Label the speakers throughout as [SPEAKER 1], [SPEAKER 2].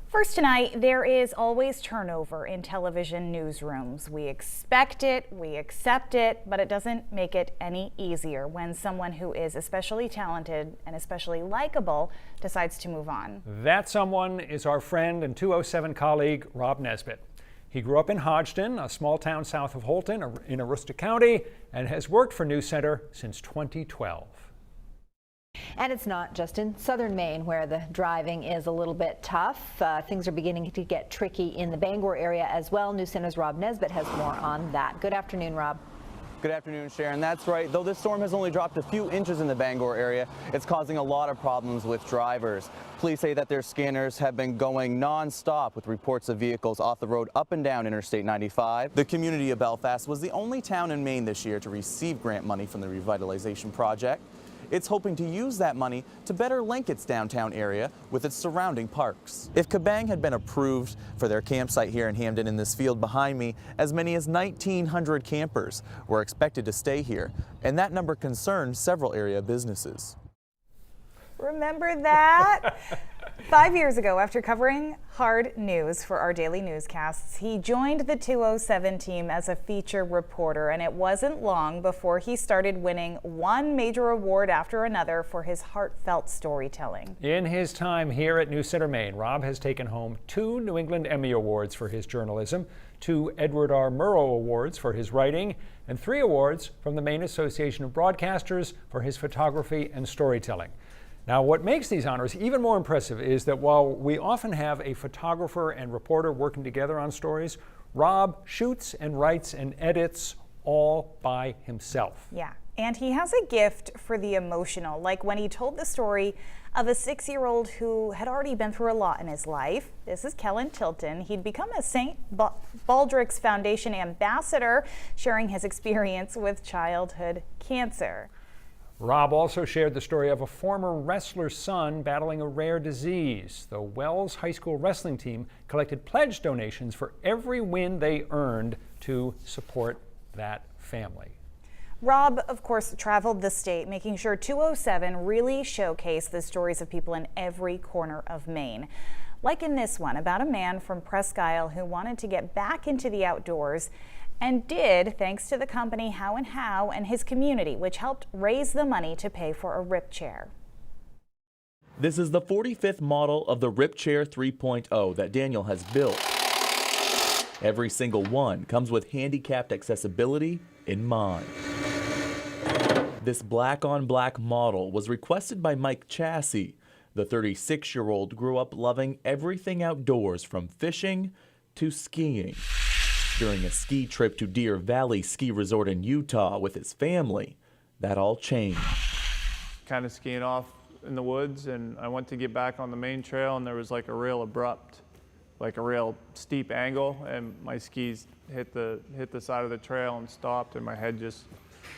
[SPEAKER 1] First tonight, there is always turnover in television newsrooms. We expect it, we accept it, but it doesn't make it any easier when someone who is especially talented and especially likable decides to move on.
[SPEAKER 2] That someone is our friend and 207 colleague, Rob Nesbitt. He grew up in Hodgdon, a small town south of Houlton in Aroostook County, and has worked for News Center since 2012.
[SPEAKER 3] And it's not just in southern Maine where the driving is a little bit tough. Things are beginning to get tricky in the Bangor area as well. News Center's Rob Nesbitt has more on that. Good afternoon, Rob.
[SPEAKER 4] Good afternoon, Sharon. That's right. Though this storm has only dropped a few inches in the Bangor area, it's causing a lot of problems with drivers. Police say that their scanners have been going non-stop with reports of vehicles off the road up and down Interstate 95. The community of Belfast was the only town in Maine this year to receive grant money from the revitalization project. It's hoping to use that money to better link its downtown area with its surrounding parks. If Kabang had been approved for their campsite here in Hamden in this field behind me, as many as 1,900 campers were expected to stay here, and that number concerned several area businesses.
[SPEAKER 1] Remember that? 5 years ago, after covering hard news for our daily newscasts, he joined the 207 team as a feature reporter, and it wasn't long before he started winning one major award after another for his heartfelt storytelling.
[SPEAKER 2] In his time here at News Center, Maine, Rob has taken home 2 New England Emmy Awards for his journalism, 2 Edward R. Murrow Awards for his writing, and 3 awards from the Maine Association of Broadcasters for his photography and storytelling. Now, what makes these honors even more impressive is that while we often have a photographer and reporter working together on stories, Rob shoots and writes and edits all by himself.
[SPEAKER 1] Yeah, and he has a gift for the emotional, like when he told the story of a 6-year-old who had already been through a lot in his life. This is Kellen Tilton. He'd become a St. Baldrick's Foundation ambassador, sharing his experience with childhood cancer.
[SPEAKER 2] Rob also shared the story of a former wrestler's son battling a rare disease. The Wells High School wrestling team collected pledge donations for every win they earned to support that family.
[SPEAKER 1] Rob, of course, traveled the state, making sure 207 really showcased the stories of people in every corner of Maine. Like in this one, about a man from Presque Isle who wanted to get back into the outdoors and did, thanks to the company How and How and his community, which helped raise the money to pay for a RIP chair.
[SPEAKER 5] This is the 45th model of the RIP Chair 3.0 that Daniel has built. Every single one comes with handicapped accessibility in mind. This black-on-black model was requested by Mike Chassie. The 36-year-old grew up loving everything outdoors, from fishing to skiing. During a ski trip to Deer Valley Ski Resort in Utah with his family, that all changed.
[SPEAKER 6] Kind of skiing off in the woods, and I went to get back on the main trail, and there was like a real abrupt, like a real steep angle, and my skis hit the side of the trail and stopped, and my head just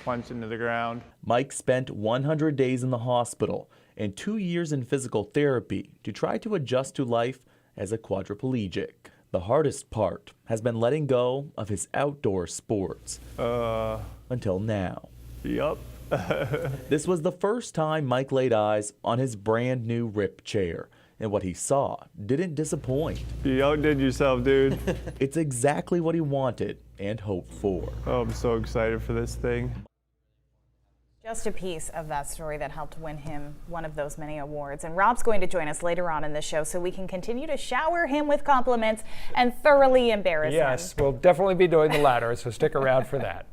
[SPEAKER 6] plunged into the ground.
[SPEAKER 5] Mike spent 100 days in the hospital and 2 years in physical therapy to try to adjust to life as a quadriplegic. The hardest part has been letting go of his outdoor sports. Until now.
[SPEAKER 6] Yup.
[SPEAKER 5] This was the first time Mike laid eyes on his brand new RIP chair, and what he saw didn't disappoint.
[SPEAKER 6] You outdid yourself, dude.
[SPEAKER 5] It's exactly what he wanted and hoped for.
[SPEAKER 6] Oh, I'm so excited for this thing.
[SPEAKER 1] Just a piece of that story that helped win him one of those many awards. And Rob's going to join us later on in the show so we can continue to shower him with compliments and thoroughly embarrass him.
[SPEAKER 2] Yes, we'll definitely be doing the latter, so stick around for that.